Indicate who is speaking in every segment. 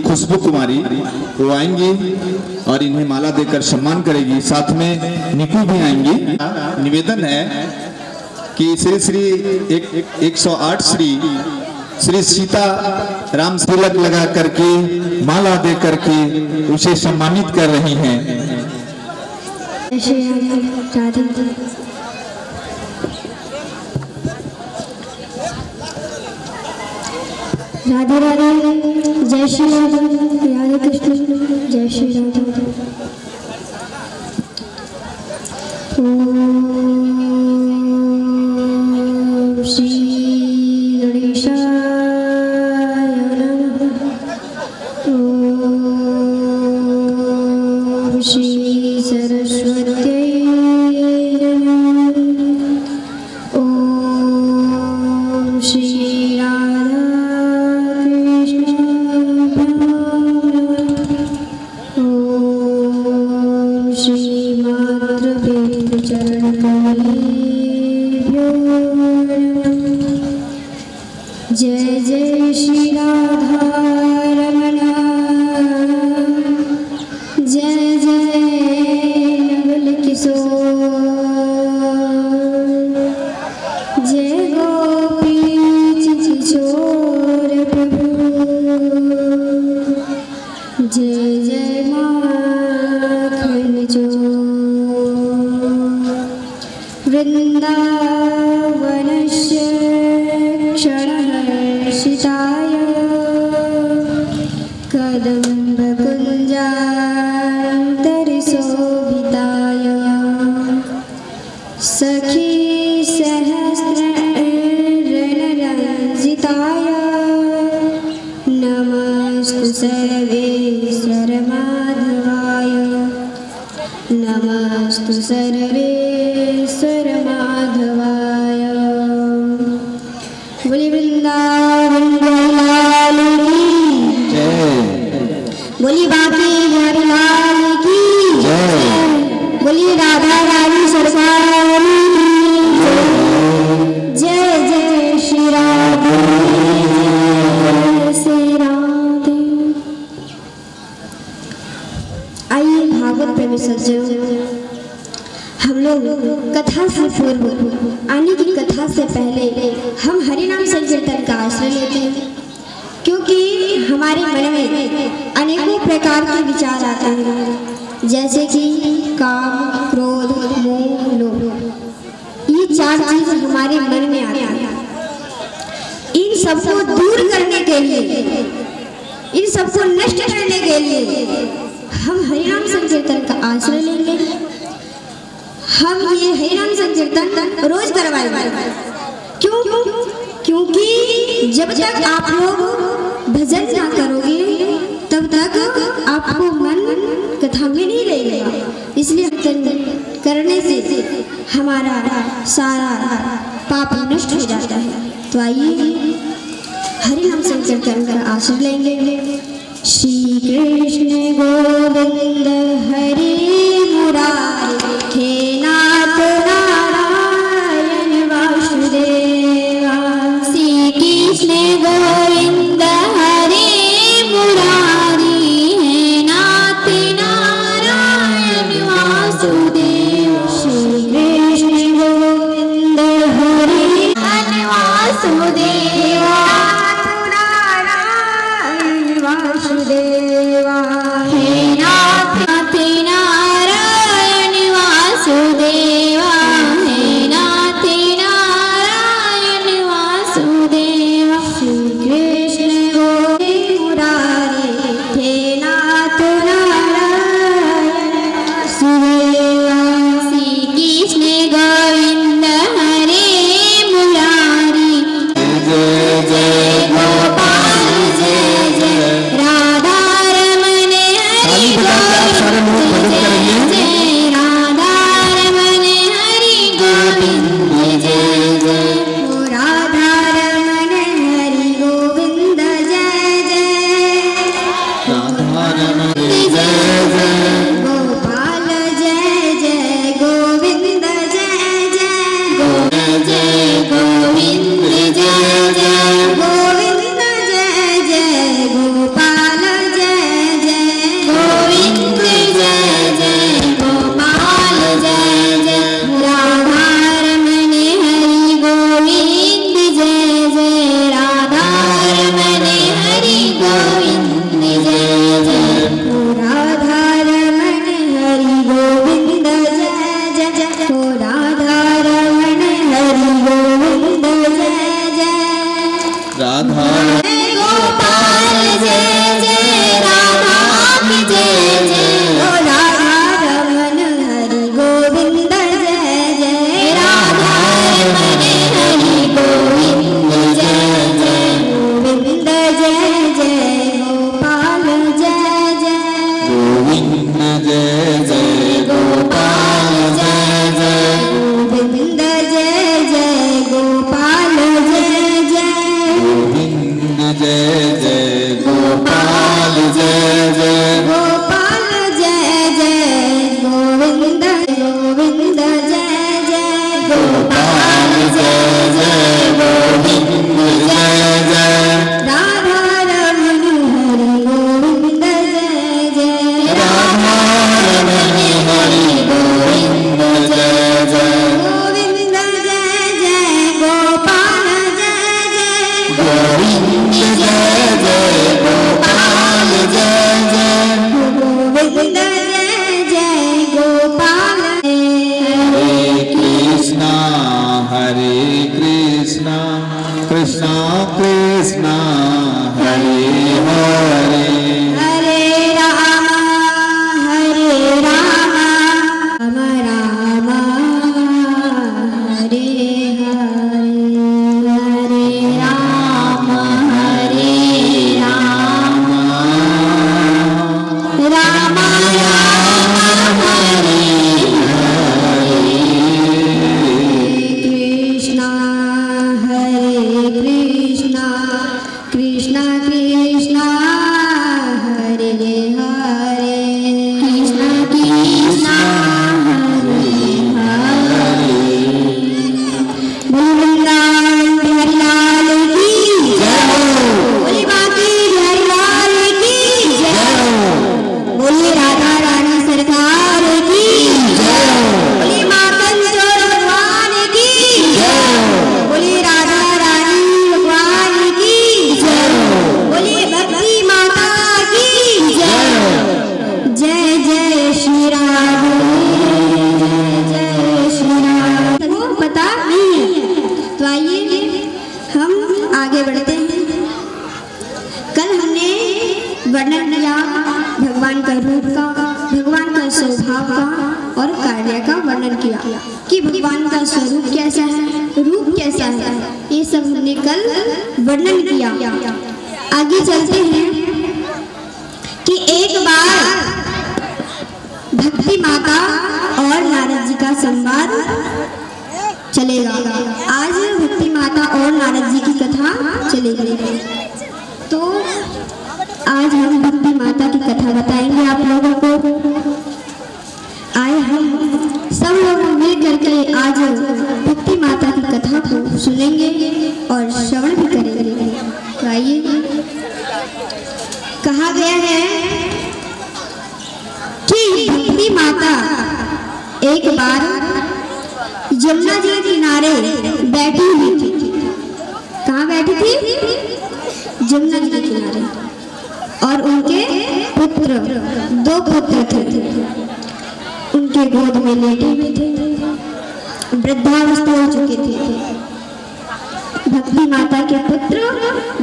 Speaker 1: खुशबू कुमारी, वो आएंगी और इन्हें माला देकर सम्मान करेगी। साथ में निकू भी आएंगी। निवेदन है कि श्री श्री 108 श्री सीता राम तिलक लगा करके माला दे करके उसे सम्मानित कर रही हैं।
Speaker 2: राधे राधे, जय श्री राधे, राधे कृष्ण, जय श्री राधे। ओम श्री गणेशाय नमः। ओम श्री सरस्वत्यै नमः। ओम श्री राधा जय जय श्री राधा रमण, जय जय नवल किशोर, जय गोपी किशोर प्रभु, जय जय माखन चोर। वृंदावनस्य क्षणहर्षिताय कदम्बकुञ्जान्तरशोभिताय सखी सहस्ररणरञ्जिताय नमस्तु सर्वेश्वर माधवाय, नमस्तु सर्वेश्वर माधवाय। बोली वृंदावन लाल की जय, बोली बाकी हरि लाल की जय, बोली राधा रानी सरकार की जय, जय श्री राधे, जय श्री राधे। आइए भागवत प्रेमी सज्जनों, हम लोग कथा से पूर्व आने की कथा से पहले हम हरिनाम संकीर्तन का आश्रय लेते हैं, क्योंकि हमारे मन में अनेकों प्रकार के विचार आते हैं, जैसे कि काम, क्रोध, मोह, लोभ। ये चार चीज हमारे मन में आती हैं। इन सबको दूर करने के लिए, इन सबको नष्ट करने के लिए हम हरिनाम संकीर्तन का आश्रय लेंगे। हम ये हरिनाम संकीर्तन रोज करवाएंगे। क्यों? क्योंकि जब तक आप लोग भजन ना करोगे तब तक आपको मन कथा में नहीं रहेगा। इसलिए करने से हमारा सारा पाप नष्ट हो जाता है। तो आइए हरिनाम संकीर्तन का आश्रय लेंगे। श्री कृष्ण गोविंद हरि मुरारी, हे नाथ नारायण वासुदेवा। श्री कृष्ण गोविंद हरि मुरारी, हे नाथ नारायण वासुदेवा। श्री कृष्ण गोविंद हरि वासुदेवा, वासुदेवा, हे नाथ नारायण वासुदेवा, हे नाथ नारायण वासुदेवा। श्री कृष्ण गोविंद मुरारी, हे नाथ नारायण वासुदेवा। श्री कृष्ण गोविंद हरे मुरारी, जय जय गोपाल, जय जय राधा वर्णन किया भगवान का रूप का, भगवान का स्वभाव का और कार्य का वर्णन किया कि भगवान का स्वरूप कैसा है, रूप कैसा है, ये सब हमने कल वर्णन किया। आगे चलते हैं कि एक बार भक्ति माता और नारद जी का संवाद चलेगा। आज भक्ति माता और नारद जी की कथा चलेगी। तो आज हम भक्ति माता की कथा बताएंगे आप लोगों को। आए हम सब लोग मिल करके आज भक्ति माता की कथा को सुनेंगे और श्रवण भी करेंगे। तो आइए, कहा गया है कि भक्ति माता एक बार यमुना जी के किनारे बैठी हुई थी। कहाँ बैठी थी? यमुना जी के किनारे। और उनके पुत्र, 2 पुत्र थे, उनके गोद में लेटे हुए थे, वृद्धावस्था हो चुके थे। भक्ति माता के पुत्र,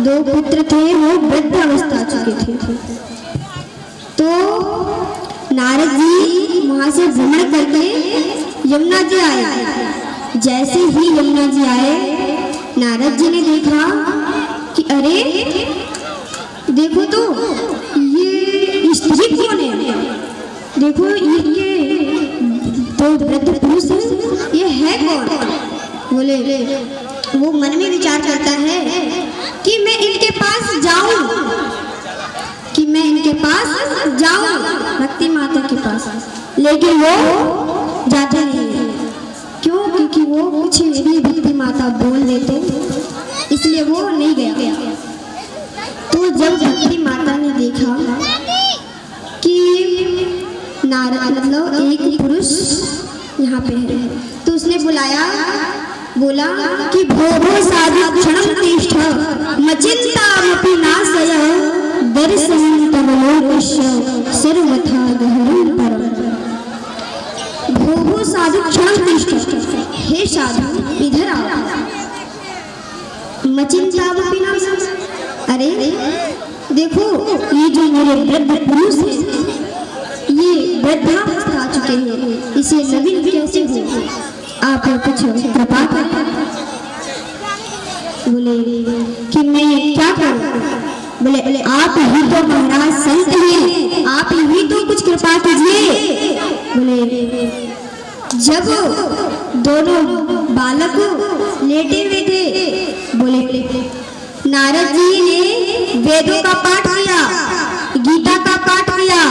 Speaker 2: 2 पुत्र थे, वो वृद्धावस्था चुके थे। तो नारद जी वहां से भ्रमण करके यमुना जी आए। जैसे ही यमुना जी आए, नारद जी ने देखा कि अरे देखो तो ये स्त्री कौन है, देखो ये तो वृद्ध पुरुष है, ये है कौन? बोले, वो मन में विचार करता है कि मैं इनके पास जाऊं, कि मैं इनके पास जाऊं, भक्ति माता के पास, लेकिन वो जाते नहीं। क्यों? क्योंकि वो कुछ भी भक्ति माता बोल देते, इसलिए वो नहीं गया। तो जब भक्ति माता ने देखा कि नारद मतलब एक पुरुष यहाँ पे है, तो उसने बुलाया, बोला कि भोभो साधु क्षणं तिष्ठ मचिन्तामपि नाशय दर्शनं तव लोकस्य सर्वथा गहनं परम्। भोभो साधु क्षणं तिष्ठ, हे साधु इधर आओ। मचिन्तामपि नाशय, अरे देखो ये जो मेरे वृद्ध पुरुष हैं, ये वृद्धावस्था आ चुके हैं, इसे नवीन कैसे हो? आप कुछ कृपा करें। बोले कि मैं क्या करूं? बोले आप ही तो महाराज संत हैं, आप ही तो कुछ कृपा कीजिए। बोले जब दोनों बालक लेटे हुए थे, बोले नारद जी ने वेदों का पाठ किया, गीता का पाठ किया,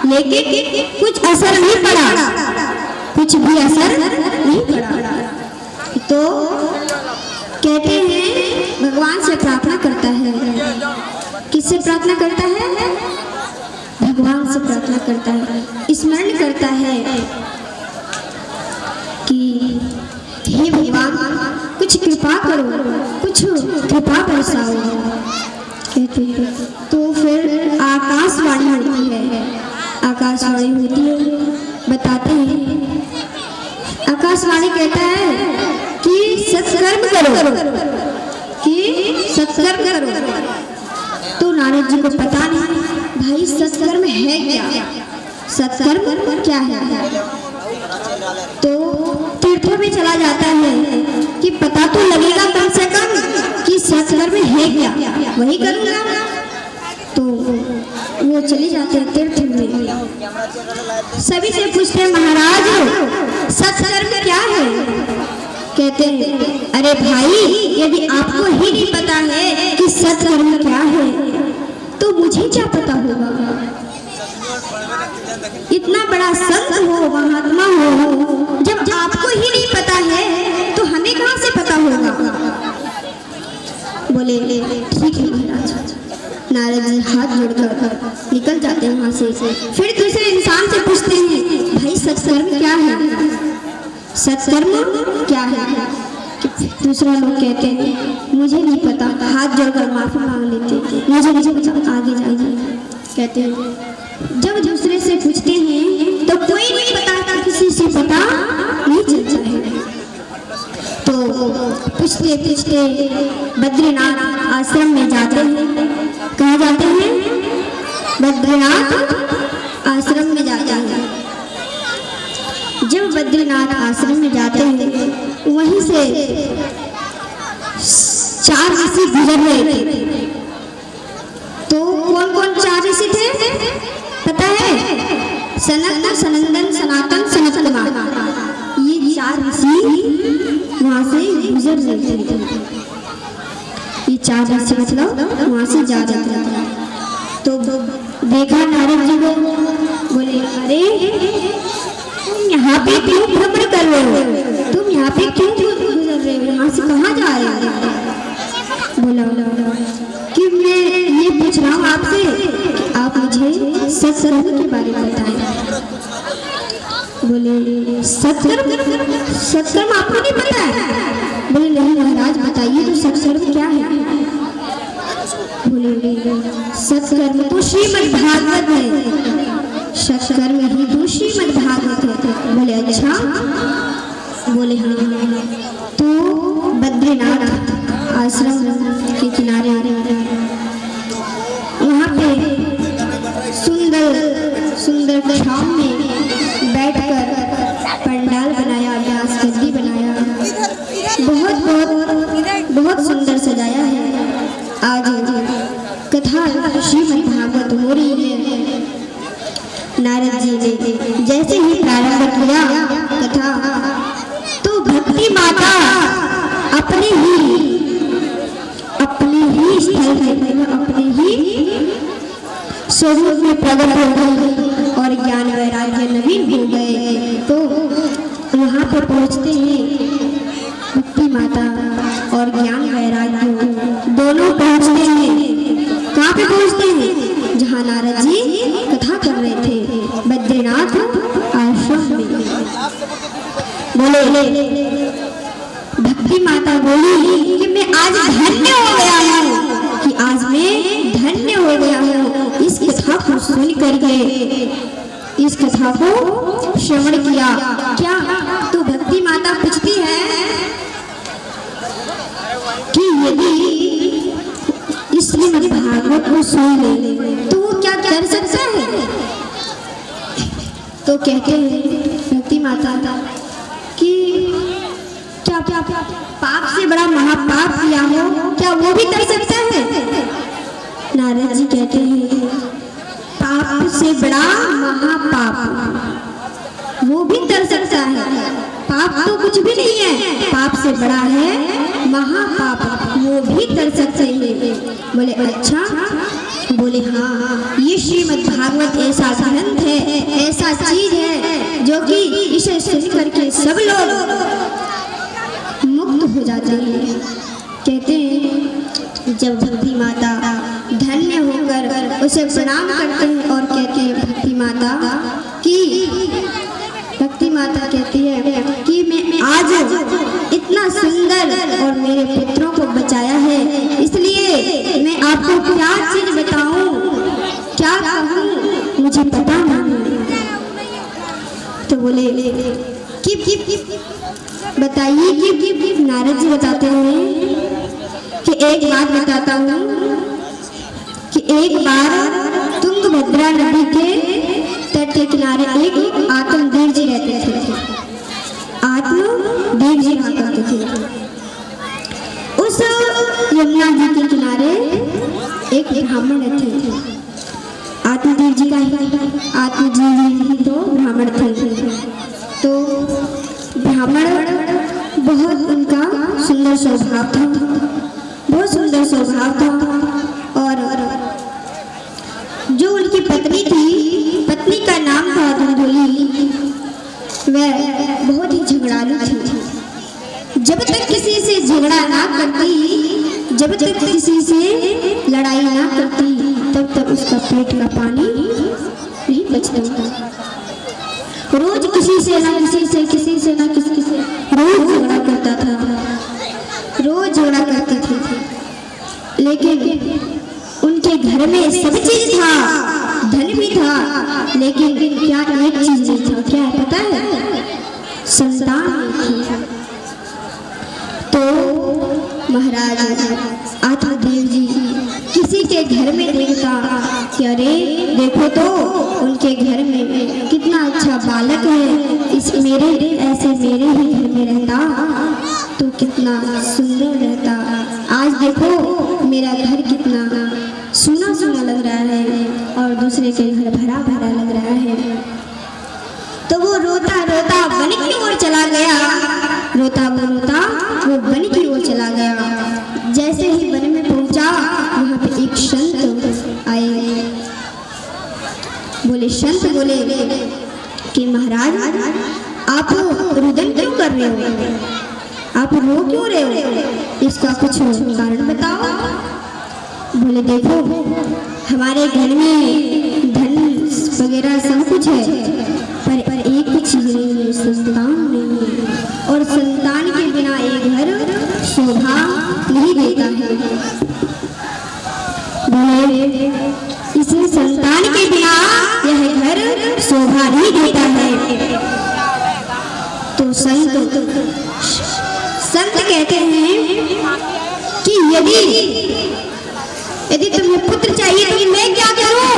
Speaker 2: लेकिन कुछ असर नहीं पड़ा, कुछ भी असर नहीं पड़ा। तो कहते हैं भगवान से प्रार्थना करता है। किससे प्रार्थना करता है? भगवान से प्रार्थना करता है, स्मरण करता है कि हे भगवान कुछ कृपा करो, कुछ कृपा बरसाओ। कहते हैं तो फिर आकाशवाणी होती है, आकाशवाणी होती है, बताते हैं। आकाशवाणी कहता है कि सत्कर्म करो, कि सत्कर्म करो। तो नारद जी को पता नहीं भाई सत्कर्म है क्या, सत्कर्म क्या है। तो तीर्थों में चला जाता है कि पता तो लगेगा कम से कम कि सत्कर्म है क्या, वही करूँगा। तो वो चले जाते हैं तीर्थ में, सभी से पूछते हैं महाराज सत्कर्म क्या है? कहते हैं अरे भाई यदि आपको ही नहीं पता है कि सत्कर्म क्या है तो मुझे क्या पता होगा। इतना बड़ा संत हो, महात्मा हो, जब आपको ही नहीं पता है तो हमें कहां से पता होगा। बोले ठीक है महाराज। नारद जी हाथ जोड़कर निकल जाते हैं वहां से। फिर दूसरे इंसान से पूछते हैं भाई सत्कर्म क्या है, सत्कर्म क्या है। दूसरा लोग कहते हैं मुझे नहीं पता, हाथ जोड़कर माफी मांग लेते, मुझे पता, आगे जाइए। कहते हैं जब दूसरे से पूछते हैं तो कोई नहीं पता, किसी से पता नहीं चलता है। तो पूछते पूछते बद्रीनाथ आश्रम में जाते हैं। कहाँ जाते हैं? बद्रीनाथ आश्रम में जाता है। जब बद्रीनाथ आश्रम में जाते हैं वहीं से 4 ऋषि गुजर रहे थे। तो कौन कौन 4 ऋषि थे पता है? सनत, सनंदन, सनातन, सनतकुमार। ये 4 ऋषि वहां से गुजर रहे थे। ये 4 ऋषि मतलब वहां से जा रहे थे। तो देखा नारद जी को, बोले अरे तुम यहाँ पे क्यों भ्रमण कर रहे हो? तुम यहाँ पे क्यों गुजर रहे हो? यहाँ से कहाँ जा रहे हो? बोला कि मैं ये पूछ रहा हूँ आपसे कि आप मुझे सत्कर्म के बारे में बताएं। बोले सत्कर्म आपको नहीं पता है? बोले नहीं महाराज बताइए तो सत्कर्म क्या है? बोले सत्कर्म तो श्रीमद् भागवत है। सत्कर्म ही तो श्रीमद् भागवत है। बोले अच्छा? बोले हाँ। तो बद्रीनाथ आश्रम के किनारे वहाँ पे सुंदर छांव में बैठकर पंडाल बनाया, व्यास गद्दी बनाया, बहुत सुंदर सजाया है। आज कथा श्रीमद् भागवत हो रही है। नारद जी ने जैसे ही प्रारंभ किया कथा, तो भक्ति माता अपने ही स्थल है, अपने ही स्वरूप में प्रकट हो गई और ज्ञान वैराग्य नवीन हो गए। तो वहाँ पर पहुँचते हैं भक्ति माता और ज्ञान वैराग्य दोनों पहुँचते हैं। कहाँ पे पहुँचते हैं? जहाँ नारद जी कथा कर रहे थे, बद्रीनाथ आश्रम में। बोले भक्ति माता बोली कि मैं आज धन्य हो गया हूँ, कि आज मैं धन्य हो गया हूँ। इस कथा को सुन करके, इस कथा को श्रवण किया। क्या तो भक्ति माता पूछती है कि यदि इस श्रीमद् भागवत को सुन ले तो वो क्या कर सकता है? तो कहते हैं भक्ति माता कि क्या पाप से बड़ा महापाप किया हो, क्या वो भी कर सकता है? नारद जी कहते हैं पाप से बड़ा महापाप वो भी कर सकता है। पाप तो कुछ भी नहीं है, पाप से बड़ा है महापाप, वो भी कर सकते हैं। बोले अच्छा? बोले हाँ, ये श्रीमद् भागवत ऐसा ग्रंथ है, ऐसा चीज है जो कि इसे सुन करके सब लोग मुक्त हो जाते हैं। कहते हैं जब भक्ति माता धन्य होकर उसे प्रणाम करते हैं और कहते हैं भक्ति माता कहती है कि मैं आज इतना सुंदर और मेरे पुत्रों को बचाया है, इसलिए मैं आपको क्या चीज बताऊं, क्या कहूं, मुझे पता नहीं। तो बोले कि बताइए कि नारद जी बताते हैं कि एक बात बताता हूँ कि एक बार तुंगभद्रा नदी के तट के किनारे एक आत्मदेव जी रहते थे। आत्मदेव जी रहा करते थे। उस यमुना जी के किनारे एक ब्राह्मण थे। आत्मदेव जी का ही आत्मदेव जी तो ब्राह्मण थे। तो ब्राह्मण बहुत उनका सुंदर स्वभाव था, बहुत सुंदर स्वभाव था। और जो उनकी पत्नी थी, पत्नी का नाम था धुंधुली, वह बहुत ही झगड़ालू थी। जब तक किसी से झगड़ा ना करती, जब तक किसी से लड़ाई ना करती, तब तक उसका पेट का पानी नहीं बचता। रोज किसी से ना किसी से, किसी से ना किसी से रोज झगड़ा करता था, रोज झगड़ा करते थे। लेकिन उनके घर में सब चीज था, धन भी था, लेकिन क्या एक चीज नहीं था, क्या है पता है? संतान थी। तो महाराज आत्म देव जी किसी के घर में देखता कि अरे देखो तो उनके घर में कितना अच्छा बालक है, इस मेरे ऐसे मेरे ही घर में रहता तो कितना सुंदर रहता। आज देखो मेरा घर कितना सुना सुना लग रहा है और दूसरे के घर भरा भरा लग रहा है। तो वो रोता रोता वन की ओर चला गया, रोता वो वन की ओर चला गया। जैसे ही वन में पहुंचा वहां पे एक संत आए। संत बोले कि महाराज आप रुदन क्यों कर रहे हो, आप रो क्यों रहे हो, इसका कुछ कारण बताओ। बोले देखो हमारे घर में धन वगैरह सब कुछ है पर एक चीज नहीं है, संतान नहीं है और संतान के बिना एक घर शोभा नहीं देता है। बोले इसे संतान के बिना यह घर शोभा नहीं देता है। तो संत कहते हैं कि यदि तुम्हें पुत्र चाहिए तो मैं क्या करूं,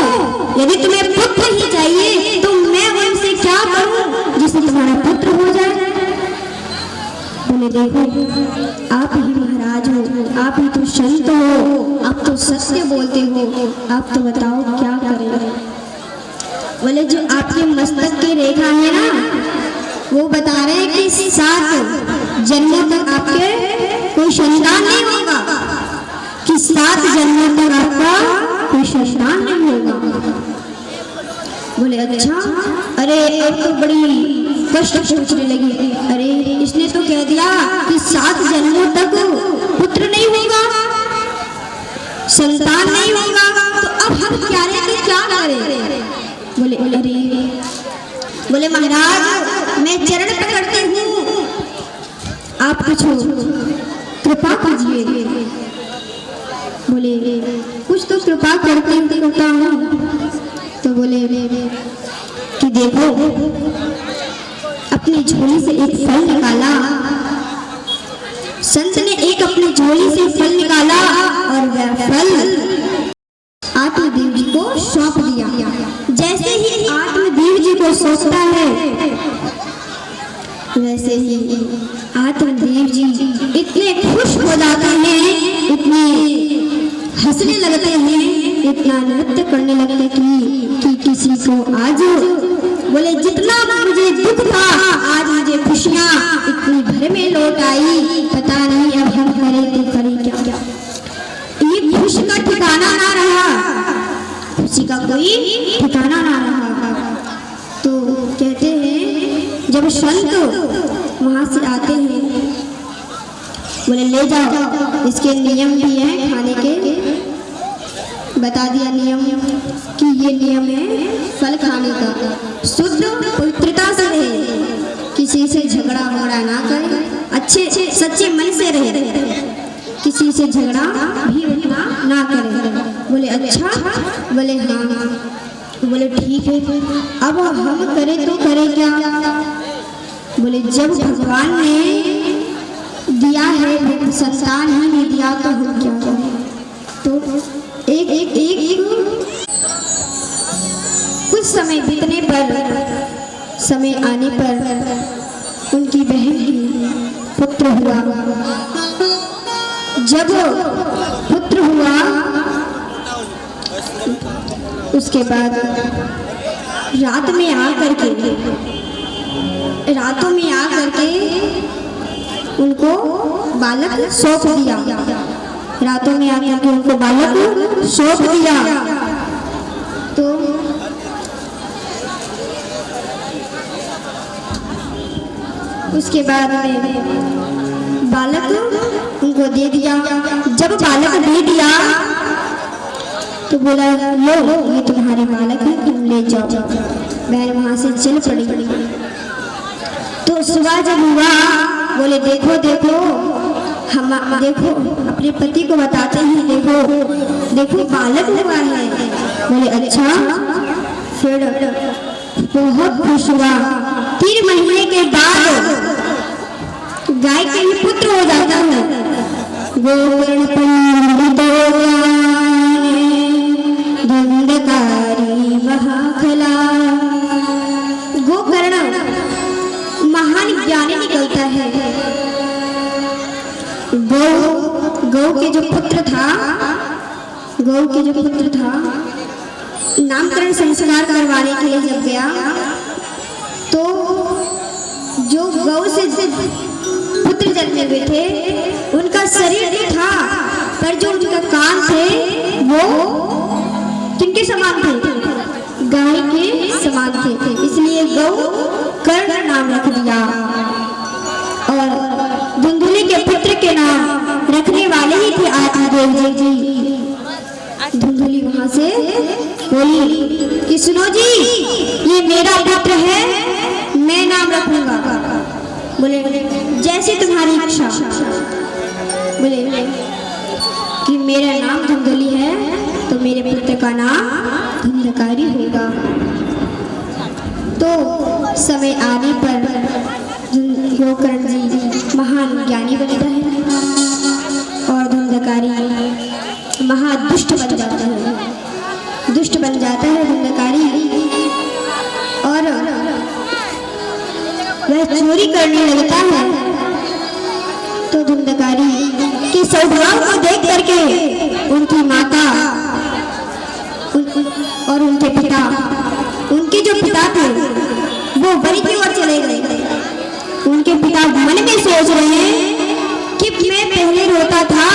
Speaker 2: यदि तुम्हें पुत्र ही चाहिए तो मैं उनसे क्या करूं जिससे तुम्हारा पुत्र हो जाए। बोले देखो आप ही महाराज हो, आप ही तो संत हो, आप तो सत्य बोलते हो, आप तो बताओ क्या करें। बोले जो आपके मस्तक की रेखा है ना वो बता रहे हैं कि 7 जन्मों तक आपके कोई संतान नहीं होगा, कि 7 जन्मों तक आपका कोई संतान नहीं होगा। बोले अच्छा, अरे अब तो बड़ी कष्ट सोचने लगी, अरे इसने तो कह दिया कि 7 जन्मों तक पुत्र नहीं होगा, संतान नहीं होगा, तो अब हम क्या करें। बोले अरे बोले महाराज मैं चरण पकड़ती हूँ, आप कुछ कृपा कीजिए। बोले कुछ तो कृपा करता हूँ। तो बोले कि देखो अपनी झोली से एक फल निकाला। संत ने एक अपनी झोली से फल निकाला और वह फल आत्मदेव जी को सौंप दिया। जैसे ही आत्मदेव जी को सौंपता है वैसे ही आत्मदेव जी इतने खुश हो जाते हैं, इतने हंसने लगते हैं, इतना नृत्य करने लगते कि किसी को आज बोले जितना मुझे दुख था आज मुझे खुशियाँ इतनी भर में लौट आई, पता नहीं अब हम करें क्या। ये खुशी का ठिकाना ना रहा, खुशी का कोई ठिकाना ना रहा। तो कहते हैं जब संत वहां से आते हैं बोले ले जाओ, इसके नियम भी हैं खाने के, बता दिया नियम कि ये नियम है फल खाने का, शुद्ध पवित्रता से रहे, किसी से झगड़ा वगड़ा ना करे, अच्छे सच्चे मन से रहे, किसी से झगड़ा भी उतना ना करे। बोले अच्छा, बोले हाँ, बोले ठीक है, अब हम करें तो करें क्या। बोले जब भगवान ने दिया है संतान ही नहीं दिया तो हम क्या करें। तो एक कुछ समय बीतने पर, समय आने पर उनकी बहन की पुत्र हुआ। जब पुत्र हुआ उसके बाद रातों में आकर के उनको बालक सौंप दिया। रातों में आकर के उनको बालक सौंप दिया। तो उसके बाद में बालक उनको दे दिया। जब बालक दे दिया तो बोला लो ये तुम्हारे बालक है, तुम ले जाओ। बहन वहां से चल पड़ी। तो सुबह जब हुआ बोले देखो हम देखो अपने पति को बताते हैं, देखो बालक हुआ है। बोले अच्छा, फिर बहुत खुश हुआ। 3 महीने के बाद गाय के पुत्र हो जाता है। गोकर्ण पंडित धुंधकारी महाखला। गोकर्ण महान ज्ञानी निकलता है। गौ के जो पुत्र था नामकरण संस्कार करवाने के लिए जब गया तो जो गौ से पुत्र जन्मे हुए थे उनका शरीर तो था पर जो उनका कान थे वो किनके समान थे? गाय के समान थे। इसलिए गौ कर्ण नाम रख दिया। और धुंधुली के पुत्र के नाम रखने वाले ही थे आदिदेव जी। धुंधुली वहां से बोली कि सुनो जी, ये मेरा पुत्र है, मैं नाम रखूंगा। बोले जैसे तुम्हारी इच्छा। बोले कि मेरा नाम धुंधुली है तो मेरे पुत्र का नाम धुंधकारी होगा। तो समय आने पर गोकर्ण जी महान ज्ञानी बनता है और धुंधकारी महादुष्ट बन जाता है। दुष्ट बन जाता है धुंधकारी और वह चोरी करने लगता है। तो धुंधकारी के स्वभाव को देख करके उनकी माता और उनके पिता, उनके जो पिता थे वो बड़ी की ओर चले गए। उनके पिता मन में सोच रहे हैं कि मैं पहले रोता था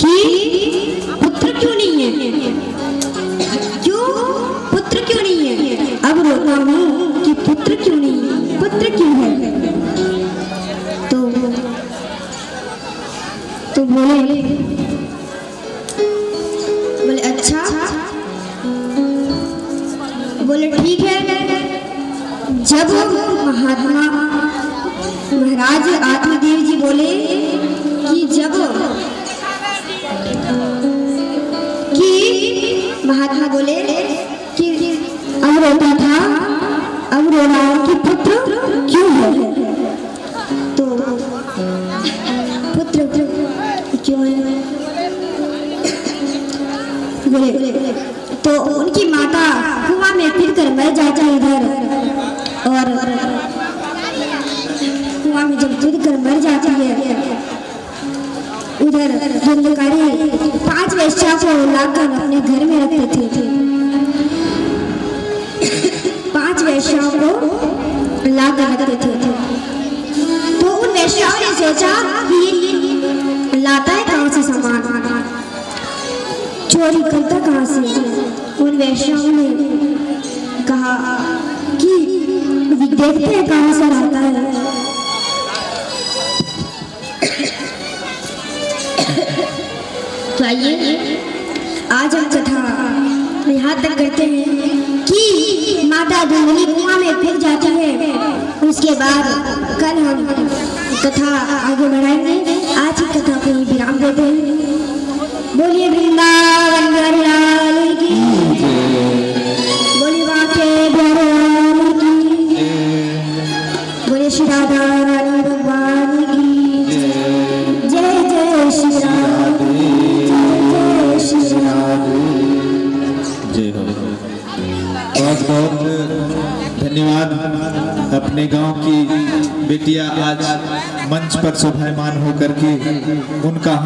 Speaker 2: कि पुत्र क्यों नहीं है, पुत्र क्यों नहीं है, अब रोता हूँ कि पुत्र क्यों नहीं है, पुत्र क्यों है। तो बोले अच्छा, बोले ठीक है। जब महात्मा महाराज आदिदेव जी बोले कि महात्मा बोले कि अब रोता था, अब रो रहा हूं कि पुत्र क्यों है। तो पुत्र क्यों है बोले तो उनकी माता कुआं में फिर कर मर जाती है इधर, और कुआं में जब गिर कर मर जाती है उधर धुंधकारी 5 वेश्या को लाकर अपने घर में रखते थे। 5 वेश्याओं को लाकर रखते थे। तो उन वेश्याओं ने सोचा कि लाता है कहाँ से सामान, चोरी करता कहाँ से। उन वेश्याओं ने कहा कि देखते हैं कहाँ से आता है। तो आइए आज हम कथा यहाँ तक करते हैं कि माता धुंधली कुआं में फिर जाती है। उसके बाद कल हम कथा आगे बढ़ाएंगे। आज की कथा को ही विराम देते हैं। बोलिए वृंदावन बिहारी लाल की, बोलिए बांके बिहारी लाल की, बोलिए श्री राधा रानी भगवान की जय। जय श्री राधे, जय श्री राधे,
Speaker 1: जय हो। बहुत बहुत धन्यवाद। अपने गांव की बेटियां आज मंच पर शोभायमान होकर के उनका